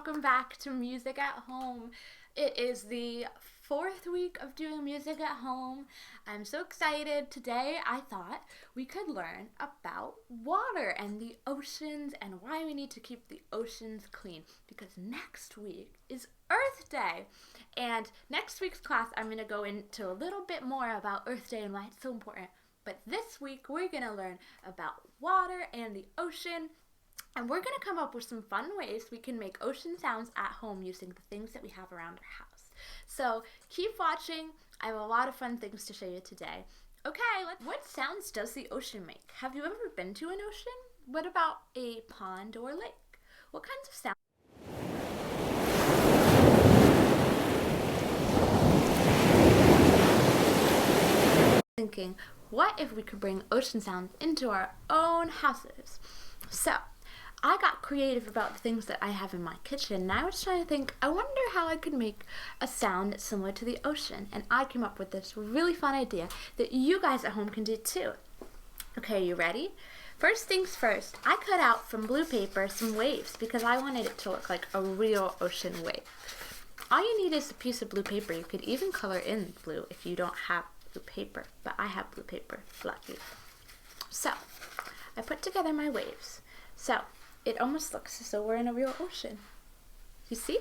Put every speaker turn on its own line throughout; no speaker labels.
welcome back to Music at Home. It is the fourth week of doing music at home. I'm so excited. Today I thought we could learn about water and the oceans and why we need to keep the oceans clean, because next week is Earth Day. And next week's class I'm going to go into a little bit more about Earth Day and why it's so important. But this week we're going to learn about water and the ocean. And we're going to come up with some fun ways we can make ocean sounds at home using the things that we have around our house. So keep watching. I have a lot of fun things to show you today. Okay, what sounds does the ocean make? Have you ever been to an ocean? What about a pond or lake? What kinds of sounds? Thinking, what if we could bring ocean sounds into our own houses? So I got creative about the things that I have in my kitchen, and I was trying to think, I wonder how I could make a sound that's similar to the ocean. And I came up with this really fun idea that you guys at home can do too. Okay, you ready? First things first, I cut out from blue paper some waves because I wanted it to look like a real ocean wave. All you need is a piece of blue paper. You could even color in blue if you don't have blue paper, but I have blue paper, lucky. So, I put together my waves. So, it almost looks as though we're in a real ocean. You see?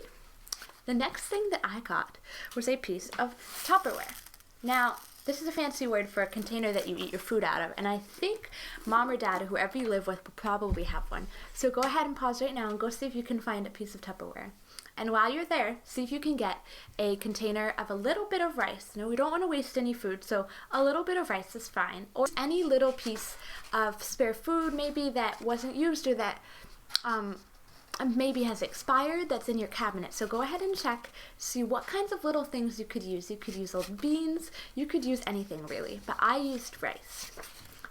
The next thing that I got was a piece of Tupperware. Now, this is a fancy word for a container that you eat your food out of, and I think mom or dad or whoever you live with will probably have one. So go ahead and pause right now and go see if you can find a piece of Tupperware. And while you're there, see if you can get a container of a little bit of rice. No, we don't want to waste any food, so a little bit of rice is fine. Or any little piece of spare food maybe that wasn't used or that maybe has expired that's in your cabinet. So go ahead and check, see what kinds of little things you could use. You could use old beans, you could use anything really, but I used rice.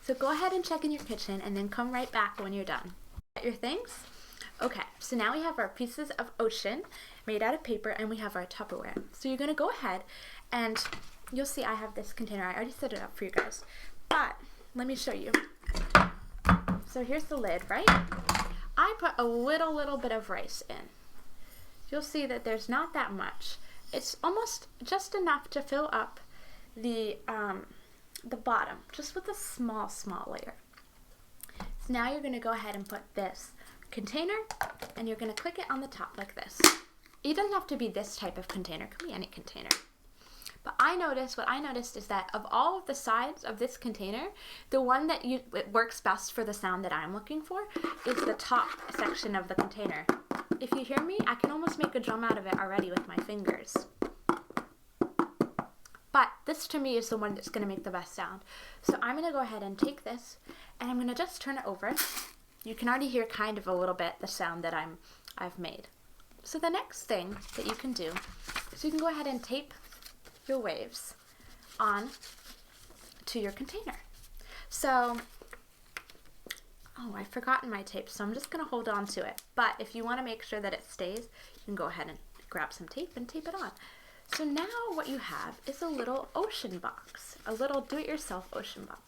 So go ahead and check in your kitchen and then come right back when you're done. Get your things? Okay, so now we have our pieces of ocean made out of paper and we have our Tupperware. So you're gonna go ahead and you'll see I have this container. I already set it up for you guys, but let me show you. So here's the lid, right? I put a little bit of rice in. You'll see that there's not that much. It's almost just enough to fill up the bottom, just with a small layer. So now you're gonna go ahead and put this container and you're gonna click it on the top like this. It doesn't have to be this type of container, it could be any container. But what I noticed is that of all of the sides of this container, the one that it works best for the sound that I'm looking for is the top section of the container. If you hear me, I can almost make a drum out of it already with my fingers. But this to me is the one that's gonna make the best sound. So I'm gonna go ahead and take this and I'm gonna just turn it over. You can already hear kind of a little bit the sound that I've made. So the next thing that you can do is you can go ahead and tape your waves on to your container. So, oh, I've forgotten my tape, so I'm just gonna hold on to it. But if you wanna make sure that it stays, you can go ahead and grab some tape and tape it on. So now what you have is a little ocean box, a little do-it-yourself ocean box.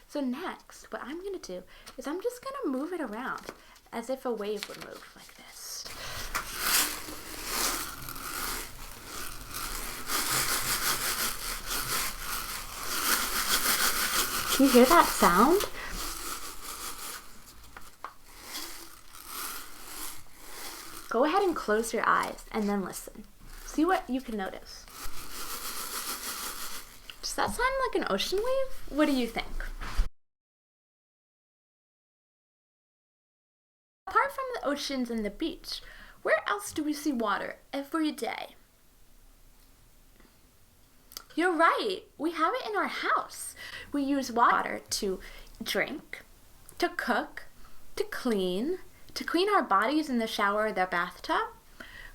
So next, what I'm gonna do is I'm just gonna move it around as if a wave would move like this. Can you hear that sound? Go ahead and close your eyes and then listen. See what you can notice. Does that sound like an ocean wave? What do you think? Apart from the oceans and the beach, where else do we see water every day? You're right, we have it in our house. We use water to drink, to cook, to clean our bodies in the shower or the bathtub.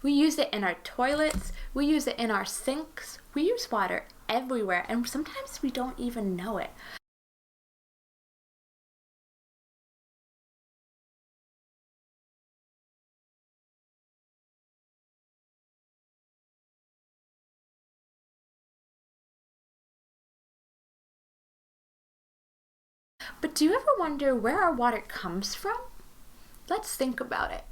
We use it in our toilets, we use it in our sinks. We use water everywhere and sometimes we don't even know it. But do you ever wonder where our water comes from? Let's think about it.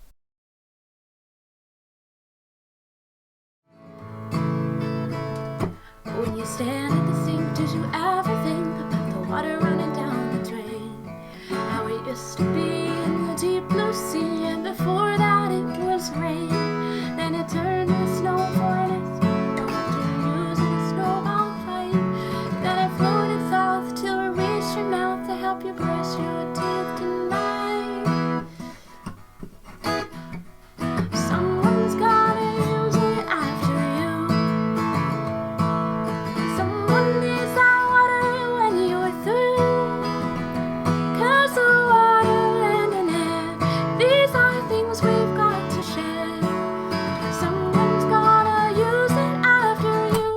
When you stand at the sink, did you ever think about the water running down the drain? How it used to be in the deep blue sea, and before that it was rain. Then it turned to snow for an instant, after using a snowball fight. Then it floated south till it reached your mouth to help you brush your teeth tonight. Someone's gotta use it after you. Someone needs that water when you're through. 'Cause the water, land, and air, these are things we've got to share. Someone's gotta use it after you.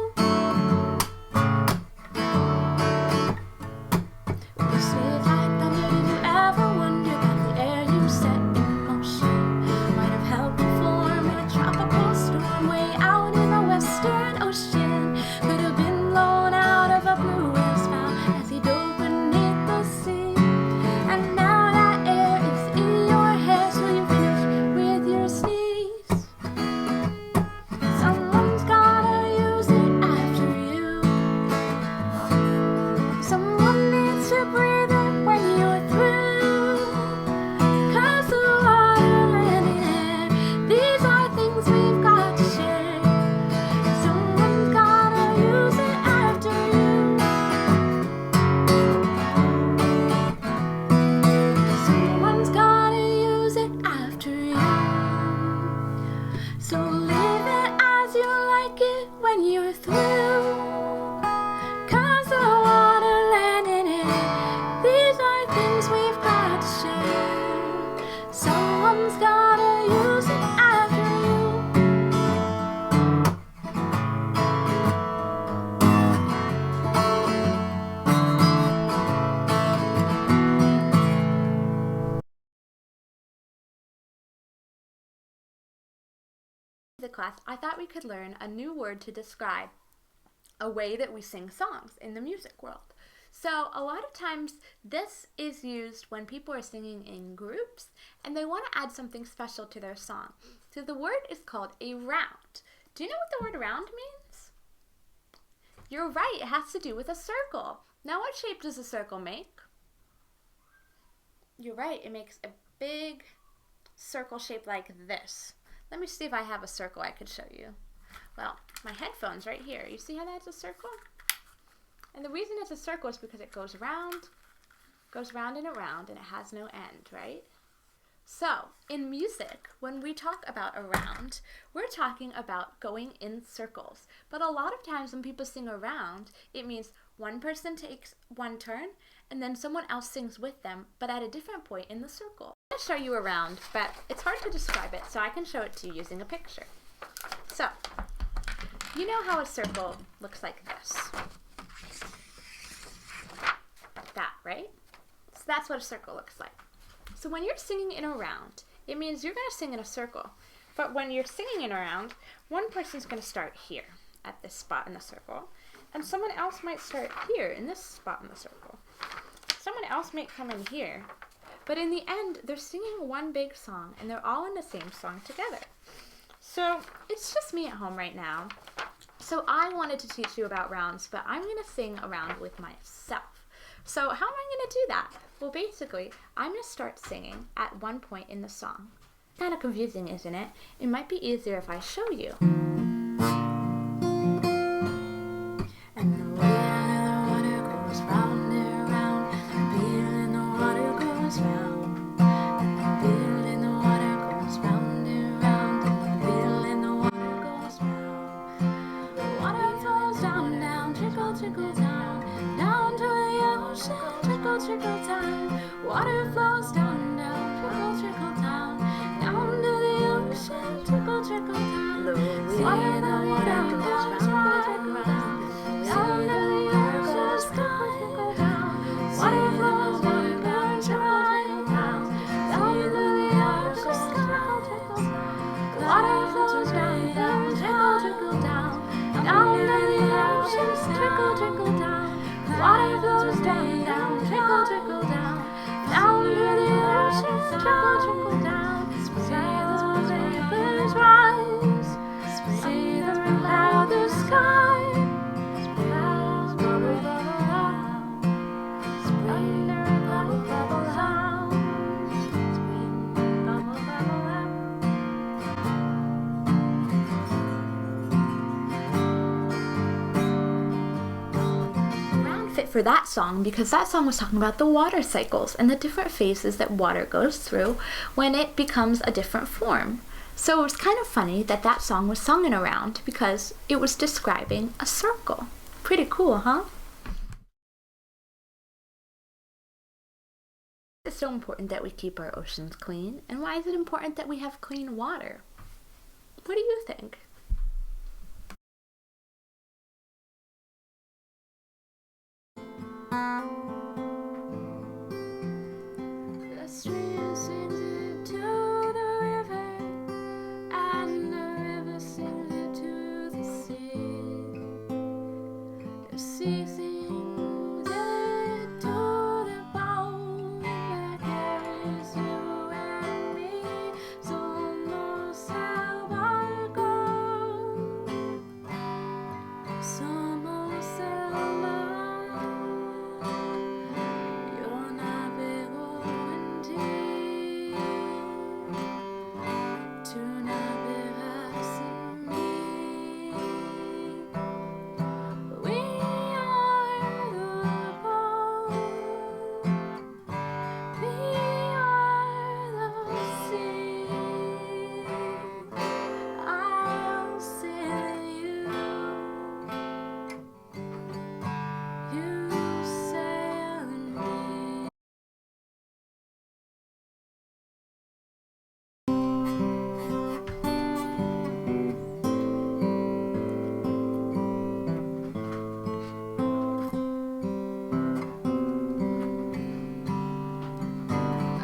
You say it's like thunder. Did you ever wonder that the air you set in motion might have helped you form in a tropical storm way out in the Western Ocean? Could have been blown out of a blue whale spout as he dove beneath the sea. And now that air is in your hair, so you finish with your sneeze. Someone's gotta use it after you. Someone needs to breathe it when you're through. 'Cause the water, land, and air, these are things we've got to share. Someone's gotta use it after you. Someone's gotta use it after you. So live it as you like it when you're through. 'Cause the water, land, and air, these are things we've got to share. Someone's gotta use it after you. The class, I thought we could learn a new word to describe a way that we sing songs in the music world. So a lot of times this is used when people are singing in groups and they want to add something special to their song. So the word is called a round. Do you know what the word round means? You're right, it has to do with a circle. Now what shape does a circle make? You're right, it makes a big circle shape like this. Let me see if I have a circle I could show you. Well, my headphone's right here. You see how that's a circle? And the reason it's a circle is because it goes round and around, and it has no end, right? So, in music, when we talk about a round, we're talking about going in circles. But a lot of times when people sing a round, it means one person takes one turn, and then someone else sings with them, but at a different point in the circle. I'm going to show you a round, but it's hard to describe it, so I can show it to you using a picture. So, you know how a circle looks like this? Like that, right? So that's what a circle looks like. So when you're singing in a round, it means you're going to sing in a circle. But when you're singing in a round, one person's going to start here at this spot in the circle, and someone else might start here in this spot in the circle. Someone else might come in here, but in the end, they're singing one big song, and they're all in the same song together. So it's just me at home right now. So I wanted to teach you about rounds, but I'm going to sing a round with myself. So how am I going to do that? Well, basically, I'm going to start singing at one point in the song. Kind of confusing, isn't it? It might be easier if I show you. And the water goes round and round, the wheel in the water goes round. And the wheel in the water goes round and round, and the wheel in the water goes round. The water flows down, down, trickle, trickle down, down to the ocean, trickle, trickle down. Water flows down, down, trickle, trickle down, down to the ocean, trickle, trickle down. The wheel in the water goes round, trickle down, down to the ocean, trickle down. Water flows down, down, trickle, down, down to the ocean, trickle, trickle down. Water flows down, down, trickle, trickle down, down to the ocean, trickle, trickle down. Water flows down, down, trickle, trickle down, down to the ocean, trickle, trickle down. See the rivers rise, see the clouds. for that song because that song was talking about the water cycles and the different phases that water goes through when it becomes a different form. So it was kind of funny that that song was sung in a round because it was describing a circle. Pretty cool, huh? It's so important that we keep our oceans clean, and why is it important that we have clean water? What do you think? The stream sings it to the river, and the river sings it to the sea. The sea sings it to the boat that carries you and me. Somos el barco, somos el mar. Yo navego en ti, tú navegas en mí. We are the boat, we are the sea. I'll sail you, you sail me.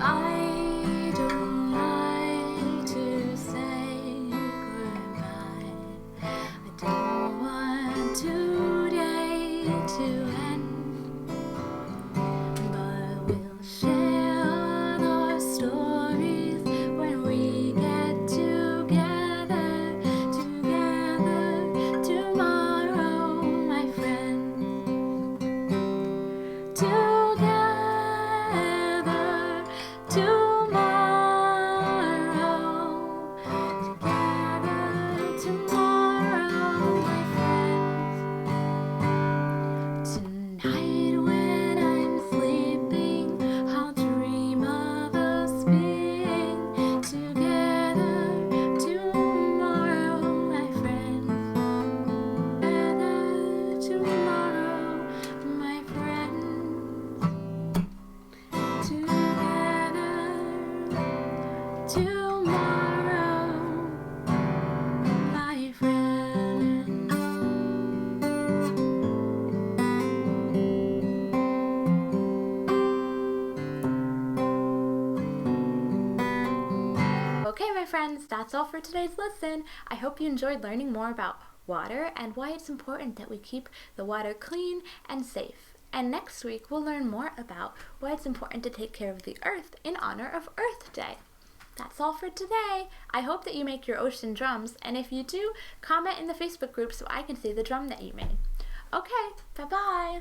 I don't like to say goodbye. I don't want today to end, but we'll share our stories when we get together, together tomorrow, my friend. Together tomorrow, my friends. Tonight when I'm sleeping, I'll dream of us being together tomorrow, my friends. Together tomorrow, my friends. Together tomorrow, my friends. Okay, my friends, that's all for today's lesson. I hope you enjoyed learning more about water and why it's important that we keep the water clean and safe. And next week, we'll learn more about why it's important to take care of the earth in honor of Earth Day. That's all for today. I hope that you make your ocean drums, and if you do, comment in the Facebook group so I can see the drum that you made. Okay, bye-bye.